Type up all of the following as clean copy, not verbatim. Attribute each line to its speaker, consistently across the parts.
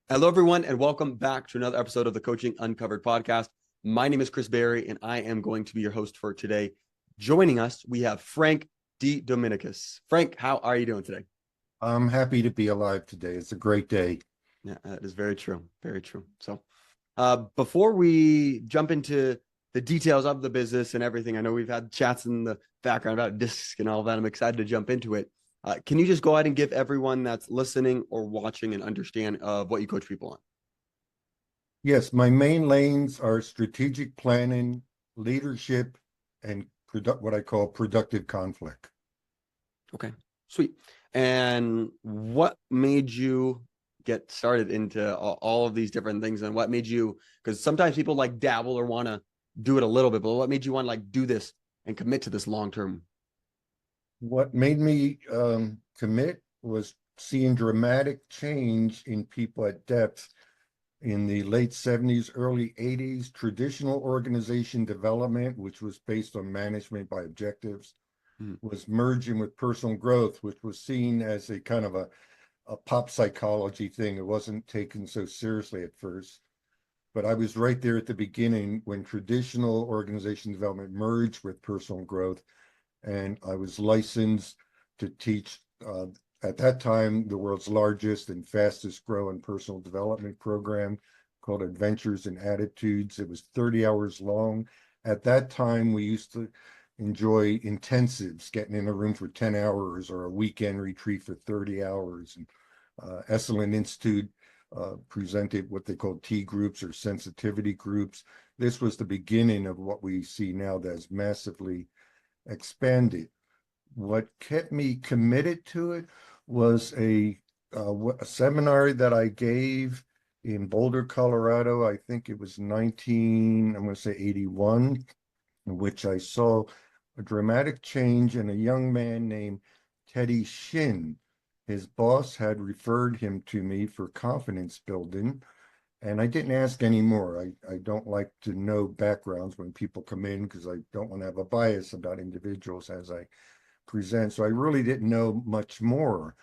Speaker 1: Hello, everyone, and welcome back to another episode of the Coaching Uncovered podcast. My name is Chris Berry, and I am going to be your host for today. Joining us, we have Frank DeDominicis. Frank, how are you doing today?
Speaker 2: I'm happy to be alive today. It's a great day.
Speaker 1: Yeah, that is very true. Very true. So, before we jump into the details of the business and everything, I know we've had chats in the background about discs and all that. I'm excited to jump into it. Can you just go ahead and give everyone that's listening or watching an understand of what you coach people on?
Speaker 2: Yes, my main lanes are strategic planning, leadership, and what I call productive conflict.
Speaker 1: Okay, sweet. And what made you get started into all of these different things? And what made you, because sometimes people like dabble or want to do it a little bit, but what made you want to like do this and commit to this long term?
Speaker 2: What made me commit was seeing dramatic change in people at depth in the late 70s, early 80s. Traditional organization development, which was based on management by objectives,
Speaker 1: Hmm.
Speaker 2: was merging with personal growth, which was seen as a kind of a pop psychology thing. It wasn't taken so seriously at first. But I was right there at the beginning when traditional organization development merged with personal growth. And I was licensed to teach, at that time, the world's largest and fastest growing personal development program called Adventures in Attitudes. It was 30 hours long. At that time, we used to enjoy intensives, getting in a room for 10 hours or a weekend retreat for 30 hours. And Esalen Institute presented what they called T groups or sensitivity groups. This was the beginning of what we see now that's massively expanded. What kept me committed to it was a seminar that I gave in Boulder, Colorado. I think it was I'm going to say 81, in which I saw a dramatic change in a young man named Teddy Shin. His boss had referred him to me for confidence building, and I didn't ask any more. I don't like to know backgrounds when people come in because I don't want to have a bias about individuals as I present. So I really didn't know much more.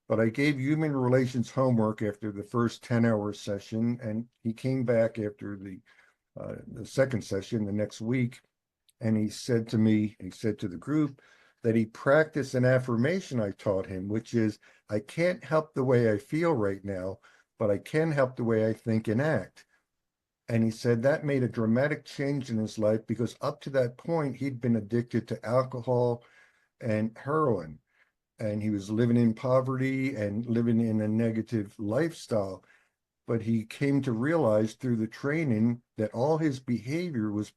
Speaker 2: But I gave human relations homework after the first 10-hour session, and he came back after the second session the next week, and he said to the group that he practiced an affirmation I taught him, which is, I can't help the way I feel right now, but I can help the way I think and act. And he said that made a dramatic change in his life because up to that point, he'd been addicted to alcohol and heroin, and he was living in poverty and living in a negative lifestyle. But he came to realize through the training that all his behavior was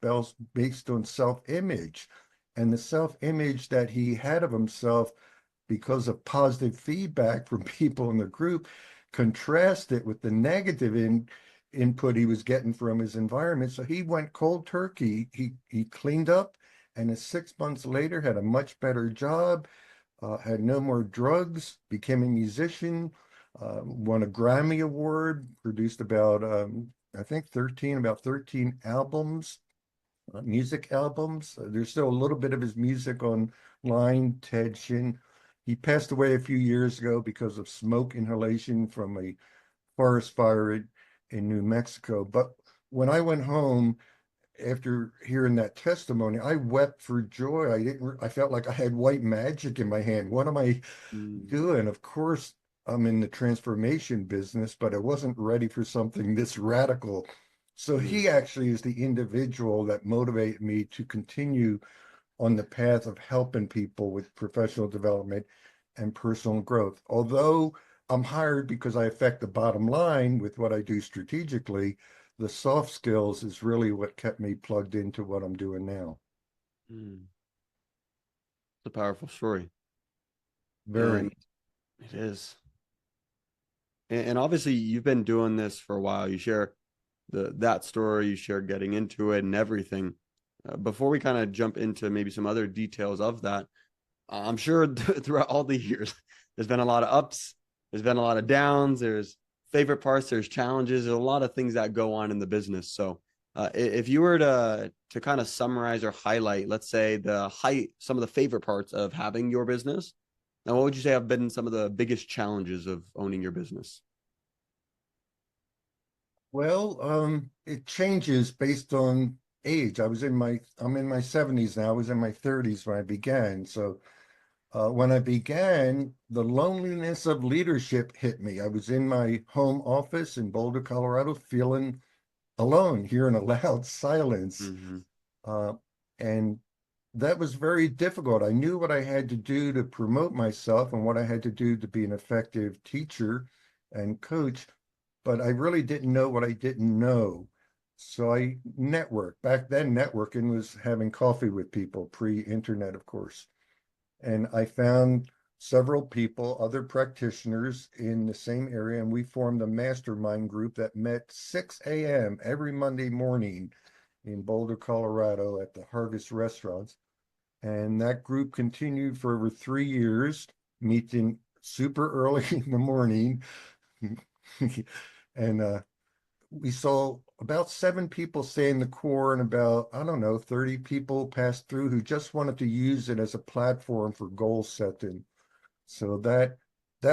Speaker 2: based on self-image, and the self-image that he had of himself because of positive feedback from people in the group contrasted with the negative input he was getting from his environment. So he went cold turkey. He cleaned up, and 6 months later had a much better job, had no more drugs, became a musician, won a Grammy Award, produced I think 13 albums, music albums. There's still a little bit of his music online, Ted Shin. He passed away a few years ago because of smoke inhalation from a forest fire in New Mexico. But when I went home after hearing that testimony, I wept for joy. I felt like I had white magic in my hand. What am I
Speaker 1: Mm.
Speaker 2: doing? Of course, I'm in the transformation business, but I wasn't ready for something this radical. So
Speaker 1: Mm.
Speaker 2: he actually is the individual that motivated me to continue on the path of helping people with professional development and personal growth. Although I'm hired because I affect the bottom line with what I do strategically, the soft skills is really what kept me plugged into what I'm doing now.
Speaker 1: Mm. It's a powerful story, and
Speaker 2: Very.
Speaker 1: it is. And obviously, you've been doing this for a while. You share that story, you share getting into it and everything. Before we kind of jump into maybe some other details of that, I'm sure throughout all the years, there's been a lot of ups, there's been a lot of downs, there's favorite parts, there's challenges, there's a lot of things that go on in the business. So, if you were to kind of summarize or highlight, let's say some of the favorite parts of having your business, now what would you say have been some of the biggest challenges of owning your business?
Speaker 2: Well, it changes based on age. I'm in my 70s now. I was in my 30s when I began. So when I began, the loneliness of leadership hit me. I was in my home office in Boulder, Colorado, feeling alone, hearing a loud silence.
Speaker 1: Hmm.
Speaker 2: Uh, and that was very difficult. I knew what I had to do to promote myself and what I had to do to be an effective teacher and coach, but I really didn't know what I didn't know. So I networked. Back then, networking was having coffee with people, pre-internet, of course. And I found several people, other practitioners in the same area, and we formed a mastermind group that met 6 a.m. every Monday morning in Boulder, Colorado at the Harvest restaurants. And that group continued for over 3 years, meeting super early in the morning. And we saw about 7 people stay in the core and about, I don't know, 30 people passed through who just wanted to use it as a platform for goal setting. So that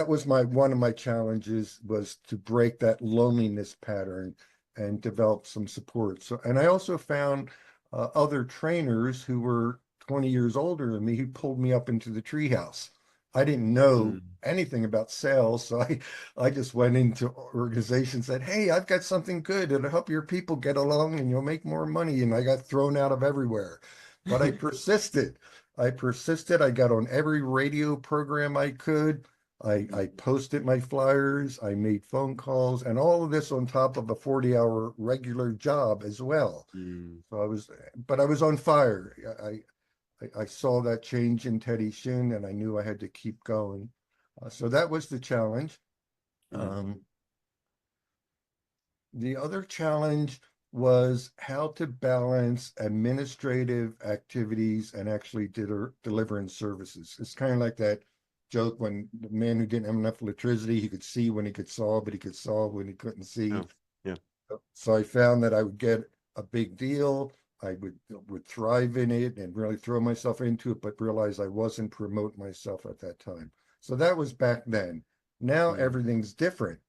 Speaker 2: was my one of my challenges was to break that loneliness pattern and develop some support. So, and I also found other trainers who were 20 years older than me who pulled me up into the treehouse. I didn't know
Speaker 1: Mm.
Speaker 2: anything about sales, so I just went into organizations and said, "Hey, I've got something good that'll help your people get along, and you'll make more money." And I got thrown out of everywhere, but I persisted. I persisted. I got on every radio program I could. I posted my flyers. I made phone calls, and all of this on top of a 40-hour regular job as well.
Speaker 1: Mm.
Speaker 2: So but I was on fire. I saw that change in Teddy Shin, and I knew I had to keep going. So that was the challenge.
Speaker 1: Yeah.
Speaker 2: Um, the other challenge was how to balance administrative activities and actually delivering services. It's kind of like that joke when the man who didn't have enough electricity, he could see when he could solve, but he could solve when he couldn't see.
Speaker 1: Oh, yeah.
Speaker 2: So I found that I would get a big deal. I would thrive in it and really throw myself into it, but realize I wasn't promoting myself at that time. So that was back then. Now
Speaker 1: Mm.
Speaker 2: everything's different.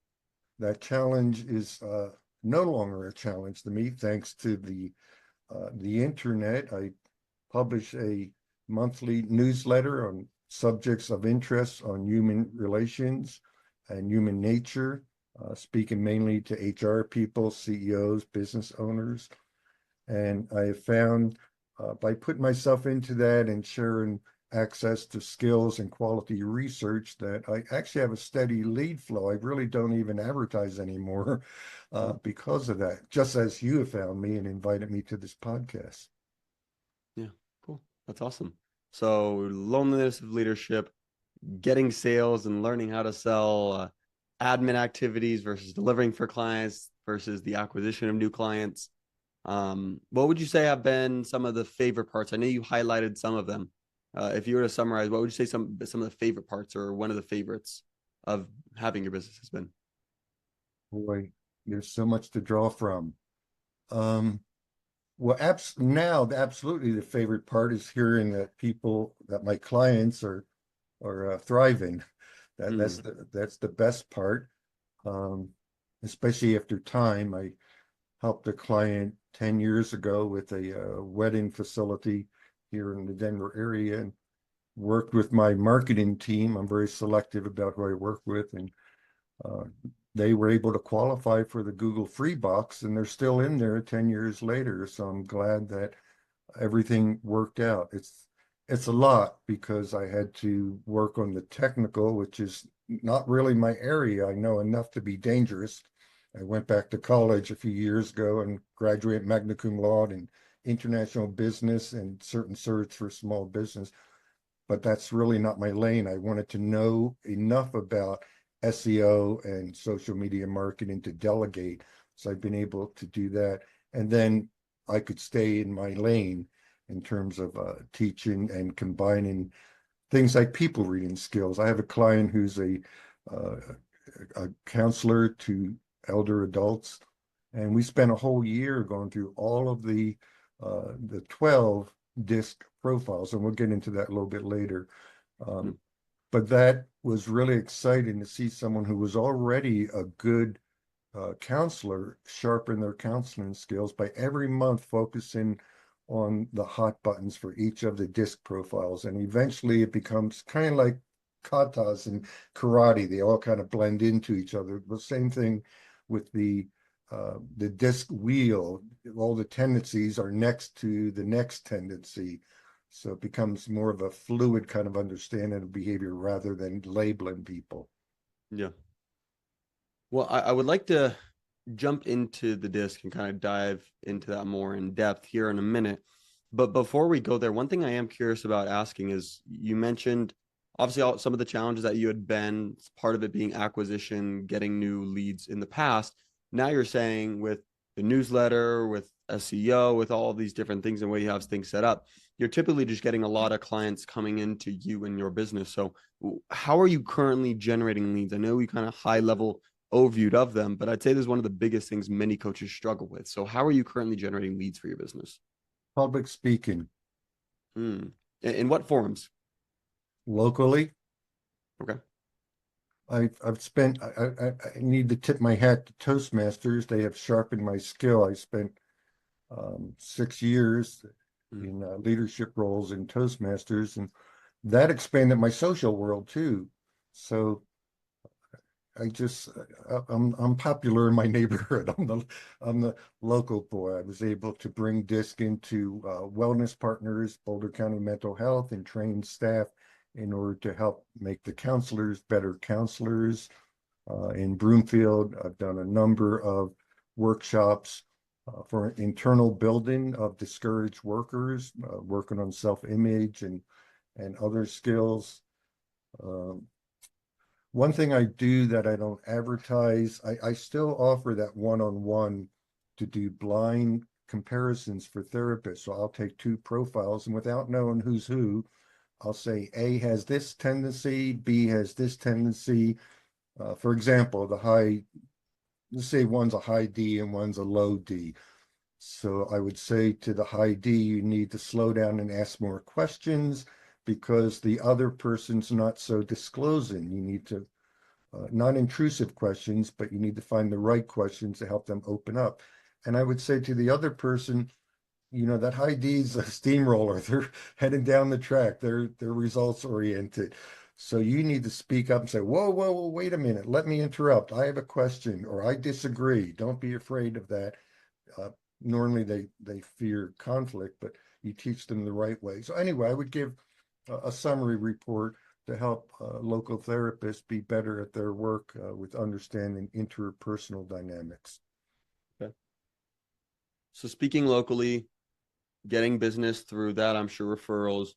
Speaker 2: That challenge is no longer a challenge to me, thanks to the internet. I publish a monthly newsletter on subjects of interest on human relations and human nature, speaking mainly to HR people, CEOs, business owners. And I have found by putting myself into that and sharing access to skills and quality research that I actually have a steady lead flow. I really don't even advertise anymore
Speaker 1: Mm.
Speaker 2: because of that, just as you have found me and invited me to this podcast.
Speaker 1: Yeah. Cool. That's awesome. So loneliness of leadership, getting sales and learning how to sell, admin activities versus delivering for clients versus the acquisition of new clients. What would you say have been some of the favorite parts? I know you highlighted some of them. If you were to summarize, what would you say some of the favorite parts or one of the favorites of having your business has been?
Speaker 2: Boy, there's so much to draw from. Um, well, now absolutely the favorite part is hearing that that my clients are thriving.
Speaker 1: Mm.
Speaker 2: That's the best part. Um, Especially after time. I helped a client 10 years ago with a wedding facility here in the Denver area and worked with my marketing team. I'm very selective about who I work with, and uh, they were able to qualify for the Google free box, and they're still in there 10 years later. So I'm glad that everything worked out. It's a lot because I had to work on the technical, which is not really my area. I know enough to be dangerous. I went back to college a few years ago and graduated magna cum laude in international business and certain certs for small business, but that's really not my lane. I wanted to know enough about SEO and social media marketing to delegate. So I've been able to do that. And then I could stay in my lane in terms of teaching and combining things like people reading skills. I have a client who's uh, a counselor to elder adults, and we spent a whole year going through all of the 12 disc profiles, and we'll get into that a little bit later.
Speaker 1: Mm.
Speaker 2: Um, but that was really exciting to see someone who was already a good counselor sharpen their counseling skills by every month focusing on the hot buttons for each of the disc profiles. And eventually it becomes kind of like katas and karate. They all kind of blend into each other. The same thing with the disc wheel. All the tendencies are next to the next tendency. So it becomes more of a fluid kind of understanding of behavior rather than labeling people.
Speaker 1: Yeah. Well, I would like to jump into the disc and kind of dive into that more in depth here in a minute. But before we go there, one thing I am curious about asking is you mentioned obviously some of the challenges that you had been, part of it being acquisition, getting new leads in the past. Now you're saying with the newsletter, with SEO, with all of these different things and the way you have things set up, you're typically just getting a lot of clients coming into you and your business. So how are you currently generating leads? I know we kind of high level overviewed of them, but I'd say this is one of the biggest things many coaches struggle with. So, how are you currently generating leads for your business?
Speaker 2: Public speaking
Speaker 1: Hmm. In what forums?
Speaker 2: locally.
Speaker 1: Okay.
Speaker 2: I've spent I need to tip my hat to Toastmasters. They have sharpened my skill. I spent 6 years
Speaker 1: Hmm.
Speaker 2: in leadership roles in Toastmasters, and that expanded my social world too. So I just I'm popular in my neighborhood. I'm the local boy. I was able to bring DISC into wellness partners, Boulder County Mental Health, and train staff in order to help make the counselors better counselors. In Broomfield, I've done a number of workshops for internal building of discouraged workers, working on self-image and other skills. Um, One thing I do that I don't advertise, I still offer that one-on-one to do blind comparisons for therapists. So I'll take two profiles and without knowing who's who, I'll say A has this tendency, B has this tendency. For example, let's say one's a high D and one's a low D. So I would say to the high D, you need to slow down and ask more questions because the other person's not so disclosing. You need to non-intrusive questions, but you need to find the right questions to help them open up. And I would say to the other person, that high D's a steamroller. They're heading down the track. They're results oriented. So you need to speak up and say, whoa, whoa, whoa, wait a minute. Let me interrupt. I have a question or I disagree. Don't be afraid of that. Uh, Normally they fear conflict, but you teach them the right way. So anyway, I would give a summary report to help local therapists be better at their work with understanding interpersonal dynamics.
Speaker 1: Okay. So, speaking locally, getting business through that, I'm sure referrals,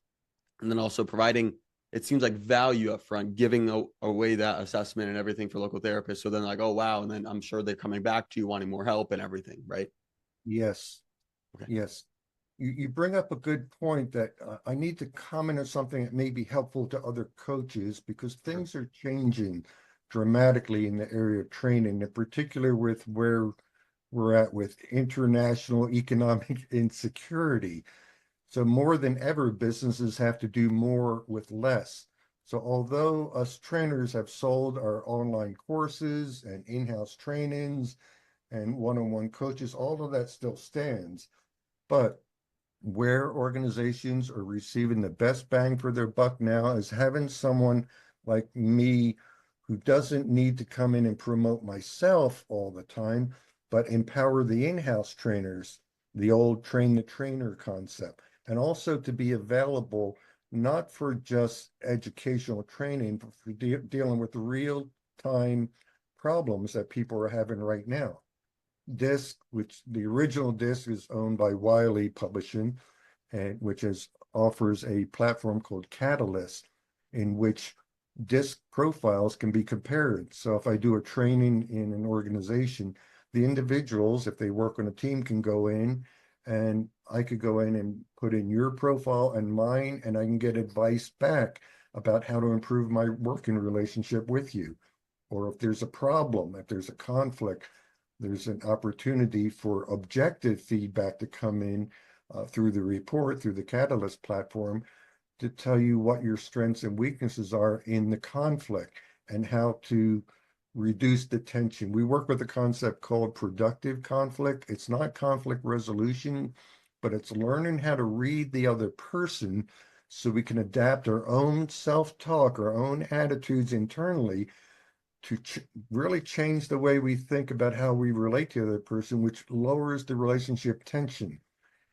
Speaker 1: and then also providing, it seems like value up front, giving away that assessment and everything for local therapists. So then, like, oh, wow. And then I'm sure they're coming back to you wanting more help and everything, right?
Speaker 2: Yes,
Speaker 1: Okay.
Speaker 2: yes. You bring up a good point that I need to comment on something that may be helpful to other coaches because
Speaker 1: Sure.
Speaker 2: things are changing dramatically in the area of training, in particular with where we're at with international economic insecurity. So more than ever, businesses have to do more with less. So although us trainers have sold our online courses and in-house trainings and one-on-one coaches, all of that still stands. But where organizations are receiving the best bang for their buck now is having someone like me who doesn't need to come in and promote myself all the time, but empower the in-house trainers, the old train the trainer concept, and also to be available not for just educational training, but for dealing with the real time problems that people are having right now. Disc, which the original disc is owned by Wiley Publishing, and which offers a platform called Catalyst, in which disc profiles can be compared. So if I do a training in an organization, the individuals, if they work on a team, can go in and I could go in and put in your profile and mine, and I can get advice back about how to improve my working relationship with you. Or if there's a problem, if there's a conflict, there's an opportunity for objective feedback to come in through the report, through the Catalyst platform, to tell you what your strengths and weaknesses are in the conflict and how to reduce the tension. We work with a concept called productive conflict. It's not conflict resolution, but it's learning how to read the other person so we can adapt our own self-talk, our own attitudes internally to really change the way we think about how we relate to the other person, which lowers the relationship tension.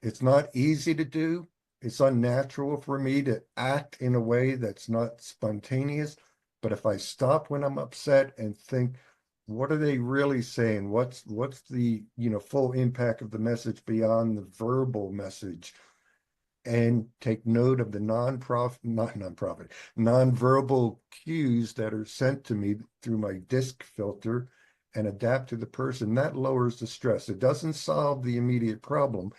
Speaker 2: It's not easy to do. It's unnatural for me to act in a way that's not spontaneous. But if I stop when I'm upset and think, what are they really saying? What's the full impact of the message beyond the verbal message? And take note of the nonverbal cues that are sent to me through my disc filter and adapt to the person. That lowers the stress. It doesn't solve the immediate problem,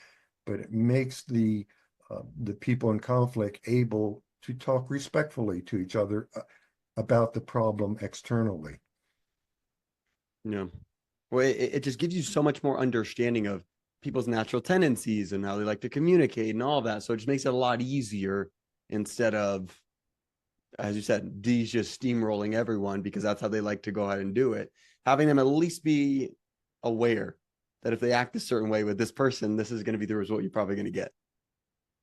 Speaker 2: but it makes the people in conflict able to talk respectfully to each other about the problem externally.
Speaker 1: Yeah. Well, it just gives you so much more understanding of people's natural tendencies and how they like to communicate and all of that. So it just makes it a lot easier instead of, as you said, D's just steamrolling everyone because that's how they like to go ahead and do it. Having them at least be aware that if they act a certain way with this person, this is going to be the result you're probably going to get.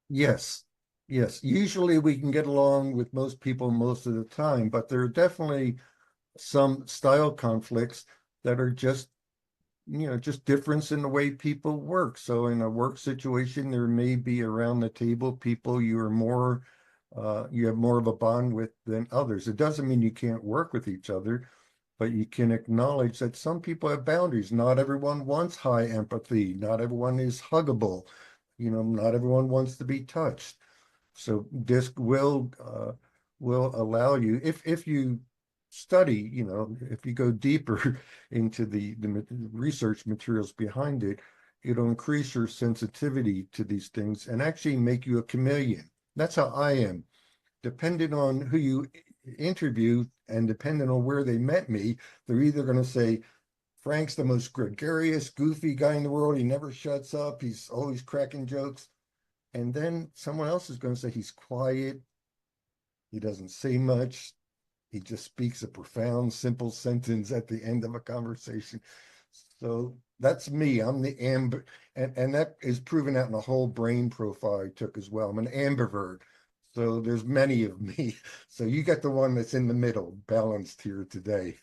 Speaker 2: Yes, yes. Usually we can get along with most people most of the time, but there are definitely some style conflicts that are just difference in the way people work. So in a work situation, there may be around the table people you have more of a bond with than others. It doesn't mean you can't work with each other, but you can acknowledge that some people have boundaries. Not everyone wants high empathy. Not everyone is huggable. Not everyone wants to be touched. So DISC will allow you, if you study, if you go deeper into the research materials behind it, it'll increase your sensitivity to these things and actually make you a chameleon. That's how I am. Depending on who you interview and depending on where they met me, they're either going to say, Frank's the most gregarious, goofy guy in the world. He never shuts up. He's always cracking jokes. And then someone else is going to say he's quiet. He doesn't say much. He just speaks a profound, simple sentence at the end of a conversation. So that's me. I'm the amber, and that is proven out in a whole brain profile I took as well. I'm an ambivert. So there's many of me. So you get the one that's in the middle, balanced here today.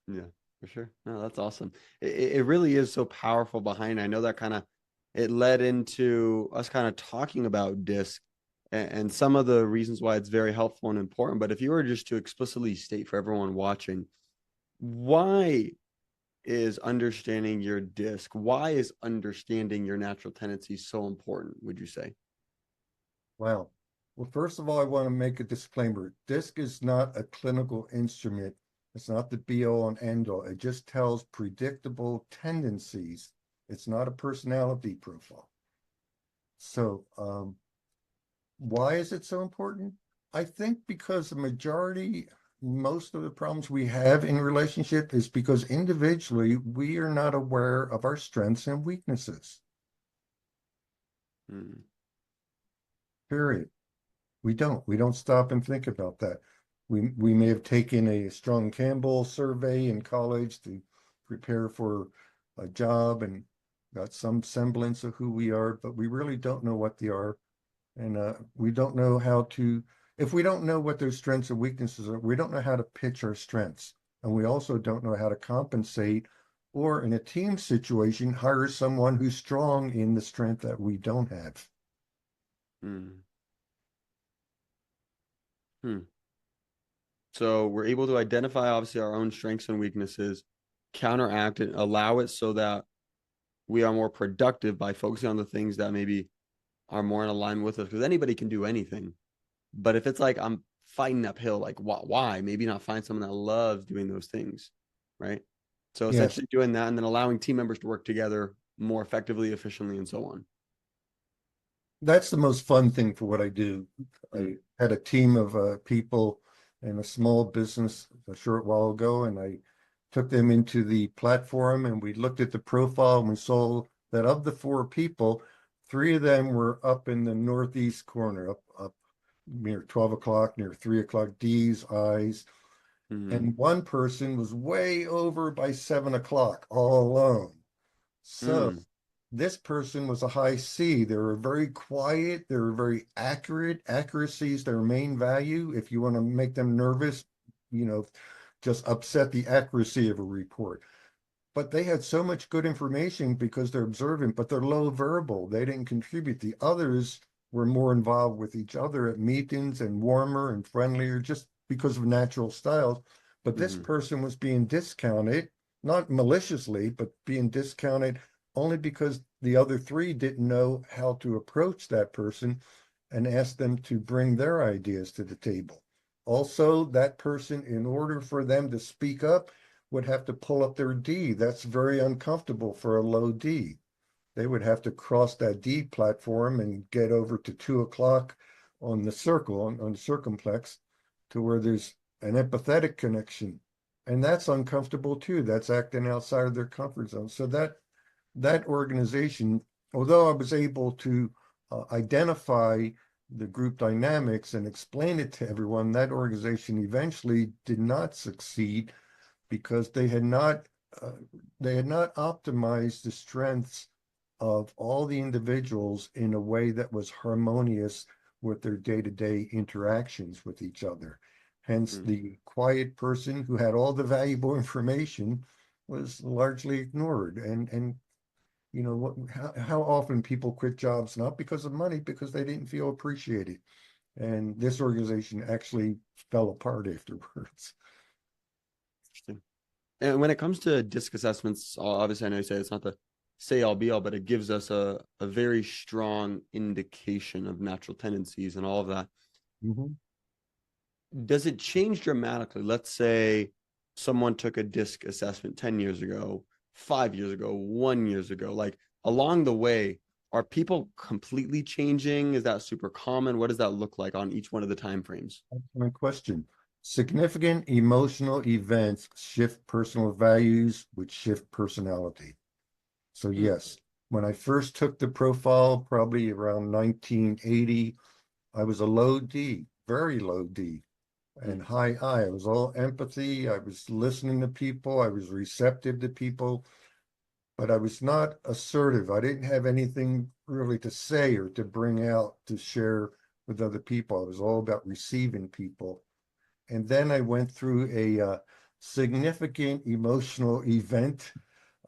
Speaker 1: Yeah, for sure. No, that's awesome. It really is so powerful behind. I know that kind of it led into us kind of talking about disc and some of the reasons why it's very helpful and important. But if you were just to explicitly state for everyone watching, why is understanding your disc, why is understanding your natural tendencies so important, would you say?
Speaker 2: Wow. Well, first of all, I want to make a disclaimer. DISC is not a clinical instrument. It's not the be all and end all. It just tells predictable tendencies. It's not a personality profile. So, why is it so important? I think because most of the problems we have in relationship is because individually we are not aware of our strengths and weaknesses.
Speaker 1: Hmm.
Speaker 2: Period. We don't stop and think about that. We may have taken a Strong Campbell survey in college to prepare for a job and got some semblance of who we are, but we really don't know what they are. And we don't know if we don't know what their strengths and weaknesses are, we don't know how to pitch our strengths. And we also don't know how to compensate or in a team situation, hire someone who's strong in the strength that we don't have.
Speaker 1: Hmm. Hmm. So we're able to identify obviously our own strengths and weaknesses, counteract and allow it so that we are more productive by focusing on the things that maybe are more in alignment with us. Because anybody can do anything. But if it's like I'm fighting uphill, like why? Maybe not find someone that loves doing those things, right? So
Speaker 2: Yes,
Speaker 1: essentially doing that and then allowing team members to work together more effectively, efficiently, and so on.
Speaker 2: that's the most fun thing for what I do.
Speaker 1: Mm.
Speaker 2: I had a team of people in a small business a short while ago, and I took them into the platform and we looked at the profile and we saw that of the four people, three of them were up in the northeast corner, up near 12 o'clock, near 3 o'clock, D's, I's.
Speaker 1: Mm-hmm.
Speaker 2: And one person was way over by 7 o'clock all alone. So
Speaker 1: Mm.
Speaker 2: this person was a high C. They were very quiet. They were very accurate. Accuracy is their main value. If you want to make them nervous, you know, just upset the accuracy of a report. But they had so much good information because they're observant, but they're low verbal. They didn't contribute. The others were more involved with each other at meetings and warmer and friendlier just because of natural styles. But this
Speaker 1: Mm-hmm.
Speaker 2: person was being discounted, not maliciously, but being discounted only because the other three didn't know how to approach that person and ask them to bring their ideas to the table. Also, that person, in order for them to speak up, would have to pull up their D. That's very uncomfortable for a low D. They would have to cross that D platform and get over to 2 o'clock on the circle, on the circumflex, to where there's an empathetic connection. And that's uncomfortable too. That's acting outside of their comfort zone. So that organization, although I was able to identify the group dynamics and explain it to everyone, that organization eventually did not succeed because uh, they had not optimized the strengths of all the individuals in a way that was harmonious with their day-to-day interactions with each other. Hence,
Speaker 1: Mm.
Speaker 2: the quiet person who had all the valuable information was largely ignored. And you know what? How often people quit jobs not because of money, because they didn't feel appreciated. And this organization actually fell apart afterwards.
Speaker 1: Interesting. And when it comes to disc assessments, obviously I know you say it's not the say all be all, but it gives us a very strong indication of natural tendencies and all of that.
Speaker 2: Mhm.
Speaker 1: Does it change dramatically? Let's say someone took a disc assessment 10 years ago, 5 years ago, 1 years ago. Like along the way, are people completely changing? Is that super common? What does that look like on each one of the time frames?
Speaker 2: My question. Significant emotional events shift personal values, which shift personality. So
Speaker 1: Hmm.
Speaker 2: yes, when I first took the profile, probably around 1980, I was a low D, very low D, and
Speaker 1: Hmm.
Speaker 2: high I. I was all empathy. I was listening to people. I was receptive to people, but I was not assertive. I didn't have anything really to say or to bring out to share with other people. I was all about receiving people. And then I went through a significant emotional event,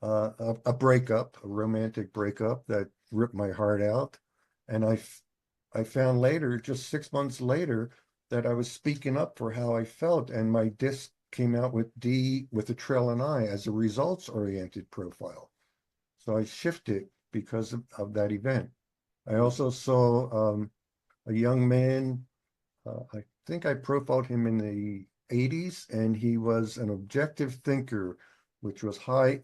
Speaker 2: a breakup, a romantic breakup that ripped my heart out. And I found later, just 6 months later, that I was speaking up for how I felt, and my disc came out with D with a trill and I as a results-oriented profile. So I shifted because of that event. I
Speaker 1: Hmm.
Speaker 2: also saw a young man. I think I profiled him in the 80s, and he was an objective thinker, which was high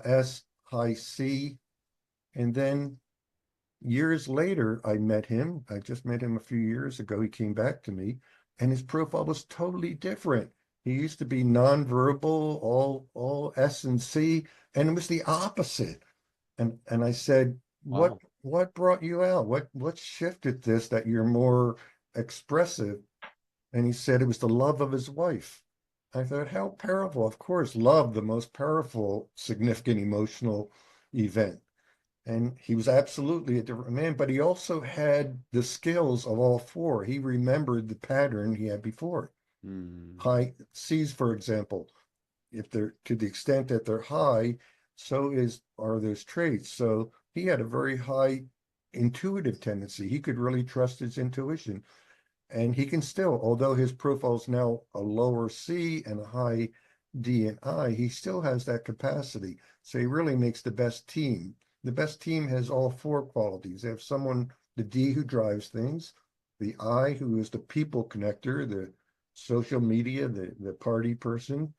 Speaker 2: S, high C. And then years later, I met him. I just met him a few years ago. He came back to me, and his profile was totally different. He used to be nonverbal, all S and C, and it was the opposite. And I said,
Speaker 1: Wow.
Speaker 2: what brought you out? What shifted this that you're more expressive? And he said it was the love of his wife. I thought, how powerful. Of course, love, the most powerful, significant emotional event. And he was absolutely a different man, but he also had the skills of all four. He remembered the pattern he had before.
Speaker 1: Hmm.
Speaker 2: High C's, for example, if they're to the extent that they're high, so is are those traits. So he had a very high intuitive tendency. He could really trust his intuition. And he can still, although his profile is now a lower C and a high D and I, he still has that capacity. So he really makes the best team. The best team has all four qualities. They have someone, the D who drives things, the I who is the people connector, the social media, the party person.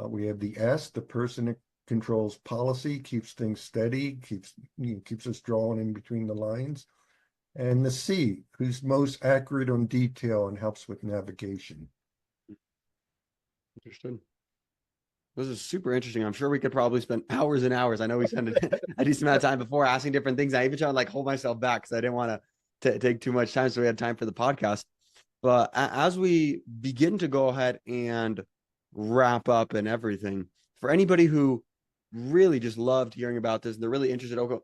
Speaker 2: We have the S, the person that controls policy, keeps things steady, keeps us drawing in between the lines, and the C, who's most accurate on detail and helps with navigation.
Speaker 1: Understood. This is super interesting. I'm sure we could probably spend hours and hours. I know we spent a decent amount of time before asking different things. I even tried to like hold myself back because I didn't want to take too much time, so we had time for the podcast. But as we begin to go ahead and wrap up and everything, for anybody who really just loved hearing about this and they're really interested, okay,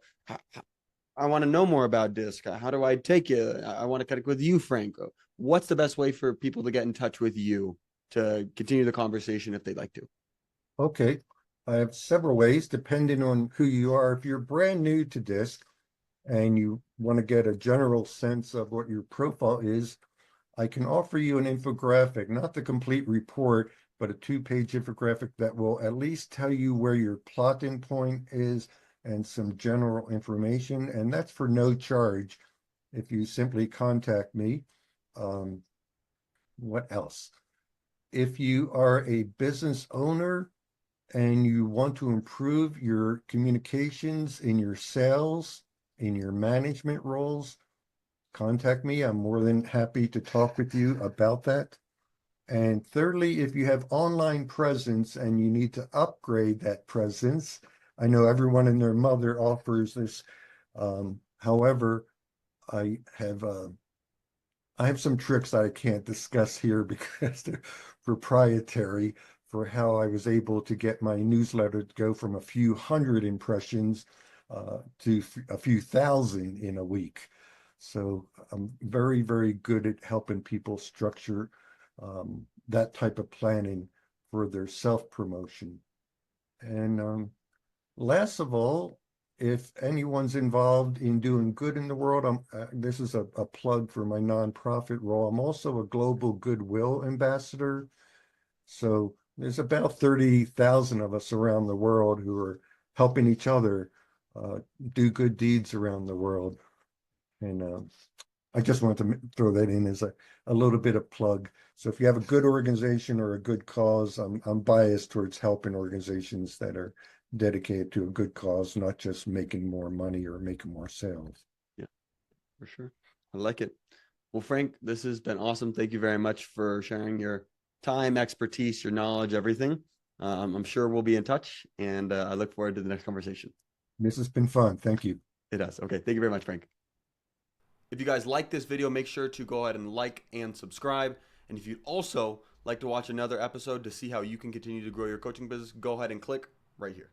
Speaker 1: I want to know more about disc. How do I take it? I want to connect with you, Franco. What's the best way for people to get in touch with you to continue the conversation if they'd like to?
Speaker 2: Okay. I have several ways depending on who you are. If you're brand new to disc and you want to get a general sense of what your profile is, I can offer you an infographic, not the complete report, but a two-page infographic that will at least tell you where your plot-in point is and some general information. And that's for no charge if you simply contact me. Um, what else? If you are a business owner and you want to improve your communications in your sales, in your management roles, contact me. I'm more than happy to talk with you about that. And thirdly, if you have online presence and you need to upgrade that presence, I know everyone and their mother offers this. However, I have uh, I have some tricks I can't discuss here because they're proprietary for how I was able to get my newsletter to go from a few hundred impressions to a few thousand in a week. So I'm very, very good at helping people structure that type of planning for their self-promotion. And last of all, if anyone's involved in doing good in the world, this is a plug for my nonprofit role. I'm also a global goodwill ambassador. So there's about 30,000 of us around the world who are helping each other do good deeds around the world. And I just wanted to throw that in as a little bit of plug. So if you have a good organization or a good cause, I'm biased towards helping organizations that are dedicated to a good cause, not just making more money or making more sales.
Speaker 1: Yeah, for sure. I like it. Well, Frank, this has been awesome. Thank you very much for sharing your time, expertise, your knowledge, everything. I'm sure we'll be in touch, and I look forward to the next conversation.
Speaker 2: This has been fun. Thank you.
Speaker 1: It does. Okay. Thank you very much, Frank. If you guys like this video, make sure to go ahead and like and subscribe. And if you'd also like to watch another episode to see how you can continue to grow your coaching business, go ahead and click right here.